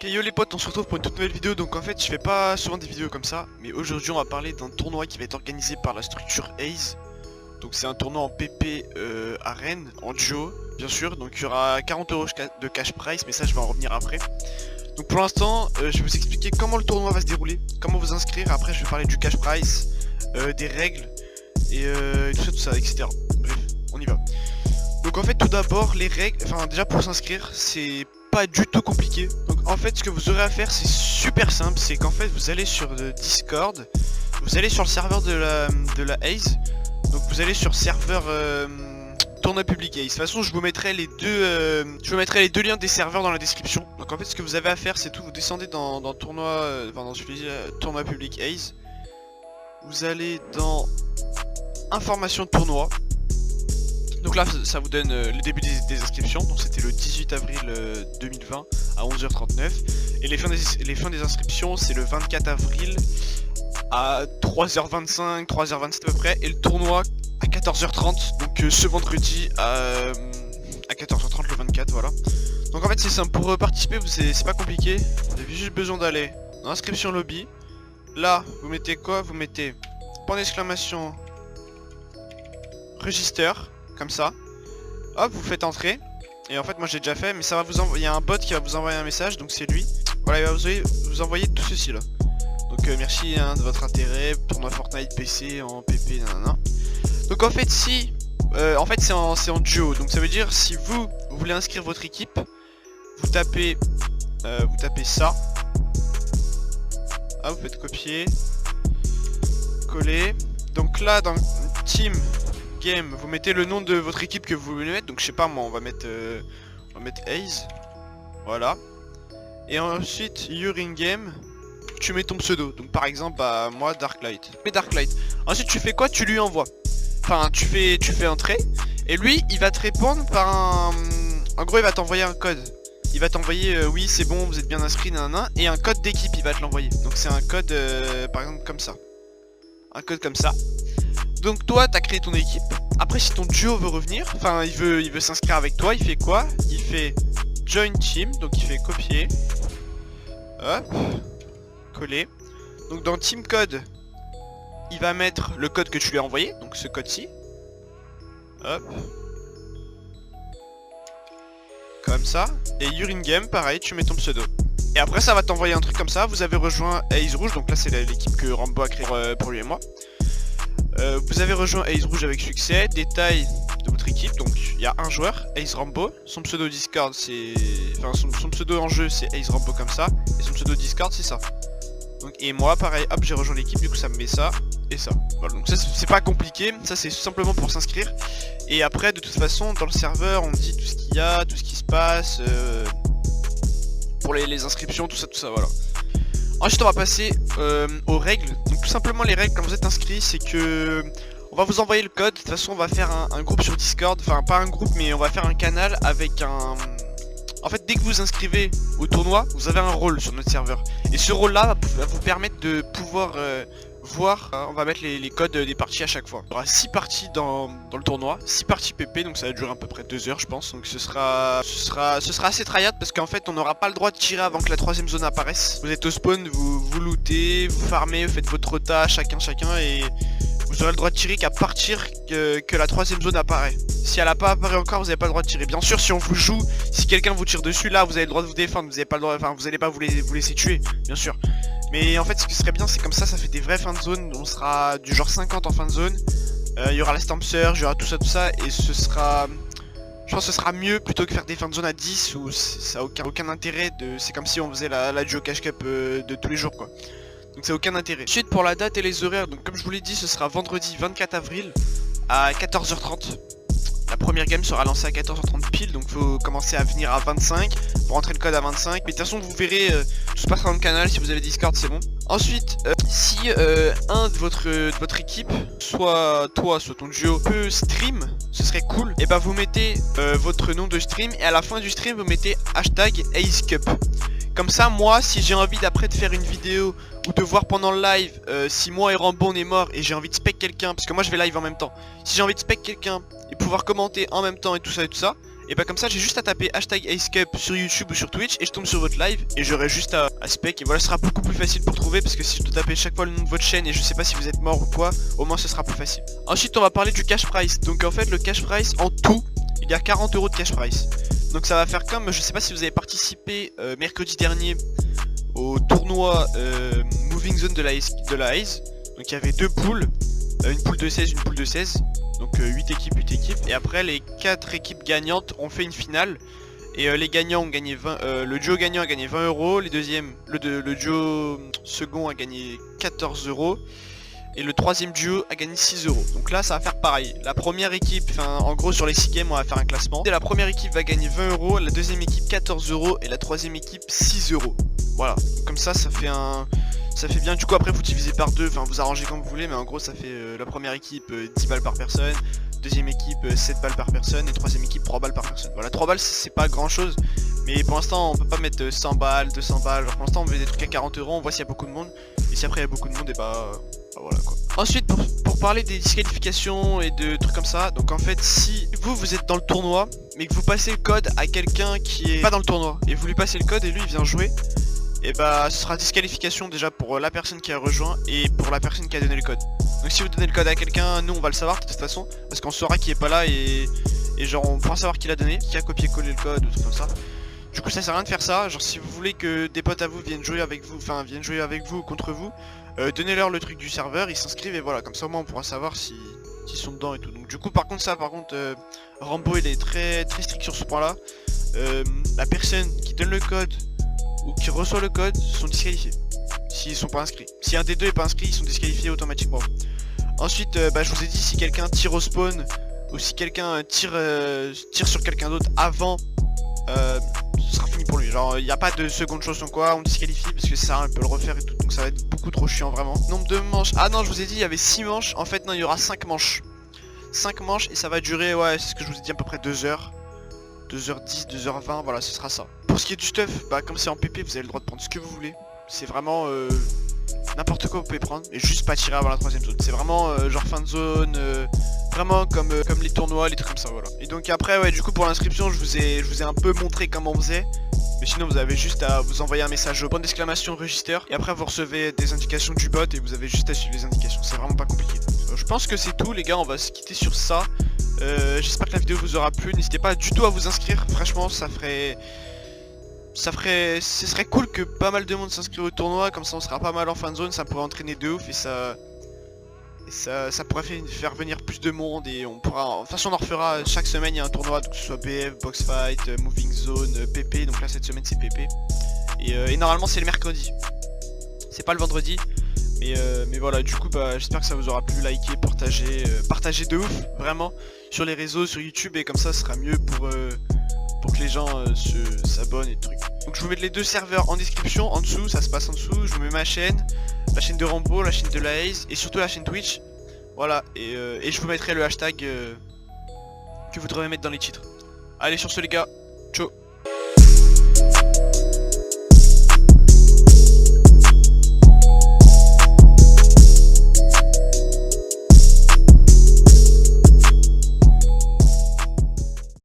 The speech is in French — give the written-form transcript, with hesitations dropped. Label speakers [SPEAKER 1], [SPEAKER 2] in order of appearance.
[SPEAKER 1] Ok, yo les potes, on se retrouve pour une toute nouvelle vidéo. Donc en fait je fais pas souvent des vidéos comme ça, mais aujourd'hui on va parler d'un tournoi qui va être organisé par la structure Aze. Donc c'est un tournoi en PP à Rennes, en duo bien sûr. Donc il y aura 40 € de cash prize, mais ça je vais en revenir après. Donc pour l'instant je vais vous expliquer comment le tournoi va se dérouler, comment vous inscrire. Après je vais parler du cash prize, des règles et tout ça etc. Bref, on y va. Donc en fait tout d'abord les règles, enfin déjà pour s'inscrire c'est pas du tout compliqué. Donc en fait ce que vous aurez à faire c'est super simple, c'est qu'en fait vous allez sur le Discord, vous allez sur le serveur de la Aze. Donc vous allez sur serveur tournoi public Aze. De toute façon je vous mettrai les deux liens des serveurs dans la description. Donc en fait ce que vous avez à faire c'est tout, vous descendez dans tournoi, dans tournoi public Aze. Vous allez dans information de tournoi. Donc là ça vous donne le début des inscriptions, donc c'était le 18 avril 2020 à 11h39. Et les fins des inscriptions c'est le 24 avril à 3h25, 3h27 à peu près. Et le tournoi à 14h30, donc ce vendredi à 14h30 le 24, voilà. Donc en fait c'est simple, pour participer c'est pas compliqué. Vous avez juste besoin d'aller dans inscription lobby. Là vous mettez quoi? Vous mettez point d'exclamation register. Comme ça, hop, vous faites entrer. Et en fait moi j'ai déjà fait, mais ça va vous envoyer, il y a un bot qui va vous envoyer un message, donc c'est lui. Voilà, il va vous envoyer tout ceci là. Donc merci de votre intérêt, tournoi Fortnite PC en PP, nanana. Donc en fait si, c'est en duo, donc ça veut dire si vous voulez inscrire votre équipe, vous tapez ça. Ah, vous faites copier, coller. Donc là dans Team Game, vous mettez le nom de votre équipe que vous voulez mettre. Donc je sais pas moi, on va mettre Aze. Voilà. Et ensuite You're in game, tu mets ton pseudo. Donc par exemple bah moi Darklight. Mais Darklight. Ensuite tu fais quoi? Tu lui envoies. Enfin tu fais entrer. Et lui il va te répondre par un. En gros il va t'envoyer un code. Il va t'envoyer oui c'est bon, vous êtes bien inscrit, nanana. Et un code d'équipe il va te l'envoyer. Donc c'est un code par exemple comme ça. Un code comme ça. Donc toi t'as créé ton équipe. Après si ton duo veut revenir, enfin il veut s'inscrire avec toi, il fait quoi? Il fait join team, donc il fait copier. Hop, coller. Donc dans team code, il va mettre le code que tu lui as envoyé, donc ce code-ci. Hop. Comme ça. Et you're in game, pareil, tu mets ton pseudo. Et après ça va t'envoyer un truc comme ça, vous avez rejoint Aze Rouge, donc là c'est l'équipe que Rambo a créée pour lui et moi. Vous avez rejoint Aze Rouge avec succès. Détail de votre équipe, donc il y a un joueur, Aze Rambo. Son pseudo Discord c'est... Enfin son pseudo en jeu c'est Aze Rambo comme ça. Et son pseudo Discord c'est ça. Donc, et moi pareil, hop j'ai rejoint l'équipe, du coup ça me met ça et ça. Voilà, donc ça c'est pas compliqué, ça c'est simplement pour s'inscrire. Et après de toute façon dans le serveur on dit tout ce qu'il y a, tout ce qui se passe pour les inscriptions, tout ça voilà. Ensuite on va passer aux règles. Donc tout simplement les règles quand vous êtes inscrit c'est que on va vous envoyer le code. De toute façon on va faire un groupe sur Discord. Enfin pas un groupe mais on va faire un canal avec un... En fait dès que vous inscrivez au tournoi vous avez un rôle sur notre serveur. Et ce rôle là va vous permettre de pouvoir voir, on va mettre les codes des parties à chaque fois. Il y aura 6 parties dans le tournoi, 6 parties PP, donc ça va durer à peu près 2 heures je pense. Donc ce sera assez tryhard parce qu'en fait on n'aura pas le droit de tirer avant que la 3ème zone apparaisse. Vous êtes au spawn, vous lootez, vous farmez, vous faites votre rota chacun et vous aurez le droit de tirer qu'à partir que la 3ème zone apparaît. Si elle n'a pas apparu encore vous n'avez pas le droit de tirer. Bien sûr si on vous joue, si quelqu'un vous tire dessus là vous avez le droit de vous défendre, vous n'avez pas le droit, enfin vous n'allez pas vous laisser tuer, bien sûr. Mais en fait ce qui serait bien c'est comme ça fait des vraies fins de zone. On sera du genre 50 en fin de zone. Il y aura la stamp surge, il y aura tout ça et ce sera... Je pense que ce sera mieux plutôt que faire des fins de zone à 10 où ça a aucun intérêt de... C'est comme si on faisait la duo cash cup de tous les jours quoi. Donc ça a aucun intérêt. Ensuite pour la date et les horaires, donc comme je vous l'ai dit ce sera vendredi 24 avril à 14h30. La première game sera lancée à 14h30 pile, donc faut commencer à venir à 25 pour rentrer le code à 25. Mais de toute façon vous verrez, tout se passera dans le canal, si vous avez Discord c'est bon. Ensuite, si un de votre équipe, soit toi, soit ton duo, peut stream, ce serait cool. Et bah vous mettez votre nom de stream et à la fin du stream vous mettez hashtag AzeCup. Comme ça moi si j'ai envie d'après de faire une vidéo ou de voir pendant le live si moi et Rambo on est mort et j'ai envie de spec quelqu'un, parce que moi je vais live en même temps. Si j'ai envie de spec quelqu'un et pouvoir commenter en même temps et tout ça, Et bah comme ça j'ai juste à taper hashtag AceCup sur YouTube ou sur Twitch et je tombe sur votre live et j'aurai juste à spec et voilà, ce sera beaucoup plus facile pour trouver parce que si je dois taper chaque fois le nom de votre chaîne et je sais pas si vous êtes mort ou quoi, au moins ce sera plus facile. Ensuite on va parler du cash price. Donc en fait le cash price en tout, il y a 40 € de cash price. Donc ça va faire comme, je sais pas si vous avez participé mercredi dernier au tournoi Moving Zone de la Ace. Donc il y avait deux poules, une poule de 16, une poule de 16. Donc 8 équipes, 8 équipes. Et après les 4 équipes gagnantes ont fait une finale. Et les gagnants ont gagné 20, le duo gagnant a gagné 20 €, les deuxièmes, le duo second a gagné 14 € et le troisième duo a gagné 6 €. Donc là ça va faire pareil. La première équipe, enfin en gros sur les 6 games on va faire un classement. Et la première équipe va gagner 20 €, la deuxième équipe 14 € et la troisième équipe 6 €. Voilà, comme ça fait un... Ça fait bien, du coup après vous divisez par deux, enfin vous arrangez comme vous voulez, mais en gros ça fait la première équipe 10 balles par personne, deuxième équipe 7 balles par personne et troisième équipe 3 balles par personne. Voilà, 3 balles c'est pas grand chose, mais pour l'instant on peut pas mettre 100 balles, 200 balles, genre, pour l'instant on veut des trucs à 40 €, on voit s'il y a beaucoup de monde, et si après il y a beaucoup de monde et bah voilà quoi. Ensuite pour parler des disqualifications et de trucs comme ça, donc en fait si vous êtes dans le tournoi, mais que vous passez le code à quelqu'un qui est pas dans le tournoi, et vous lui passez le code et lui il vient jouer, et bah ce sera disqualification déjà pour la personne qui a rejoint et pour la personne qui a donné le code. Donc si vous donnez le code à quelqu'un, nous on va le savoir de toute façon, parce qu'on saura qui est pas là et genre on pourra savoir qui l'a donné, qui a copié-collé le code ou tout comme ça. Du coup ça sert à rien de faire ça, genre si vous voulez que des potes à vous viennent jouer avec vous, enfin viennent jouer avec vous ou contre vous, donnez-leur le truc du serveur, ils s'inscrivent et voilà, comme ça au moins on pourra savoir s'ils sont dedans et tout. Donc du coup par contre Rambo il est très strict sur ce point là. La personne qui donne le code ou qui reçoit le code sont disqualifiés s'ils sont pas inscrits. Si un des deux est pas inscrit, ils sont disqualifiés automatiquement. Ensuite je vous ai dit, si quelqu'un tire au spawn ou si quelqu'un tire sur quelqu'un d'autre avant, ce sera fini pour lui. Genre il n'y a pas de seconde chose ou quoi, on disqualifie parce que ça peut le refaire et tout, donc ça va être beaucoup trop chiant vraiment. Nombre de manches, ah non je vous ai dit il y avait 6 manches, en fait non il y aura 5 manches. 5 manches et ça va durer, ouais c'est ce que je vous ai dit, à peu près 2 heures. 2h10, 2h20, voilà ce sera ça. Pour ce qui est du stuff, bah comme c'est en PP vous avez le droit de prendre ce que vous voulez. C'est vraiment n'importe quoi vous pouvez prendre, et juste pas tirer avant la troisième zone. C'est vraiment genre fin de zone, vraiment comme les tournois, les trucs comme ça, voilà. Et donc après ouais du coup pour l'inscription je vous ai un peu montré comment on faisait. Mais sinon vous avez juste à vous envoyer un message au point d'exclamation register, et après vous recevez des indications du bot et vous avez juste à suivre les indications, c'est vraiment pas compliqué. Je pense que c'est tout les gars, on va se quitter sur ça. J'espère que la vidéo vous aura plu, n'hésitez pas du tout à vous inscrire, franchement ce serait cool que pas mal de monde s'inscrive au tournoi, comme ça on sera pas mal en fin de zone, ça pourrait entraîner de ouf et ça pourrait faire venir plus de monde, et on pourra, de toute façon on en refera chaque semaine, il y a un tournoi, donc que ce soit BF, Box Fight, Moving Zone, PP, donc là cette semaine c'est PP, et normalement c'est le mercredi, c'est pas le vendredi. Mais voilà, du coup j'espère que ça vous aura plu, liker, partager de ouf, vraiment, sur les réseaux, sur YouTube, et comme ça ce sera mieux pour que les gens s'abonnent et trucs. Donc je vous mets les deux serveurs en description, en dessous, ça se passe en dessous, je vous mets ma chaîne, la chaîne de Rambo, la chaîne de la Ace, et surtout la chaîne Twitch, voilà, et je vous mettrai le hashtag que vous devrez mettre dans les titres. Allez sur ce les gars, ciao.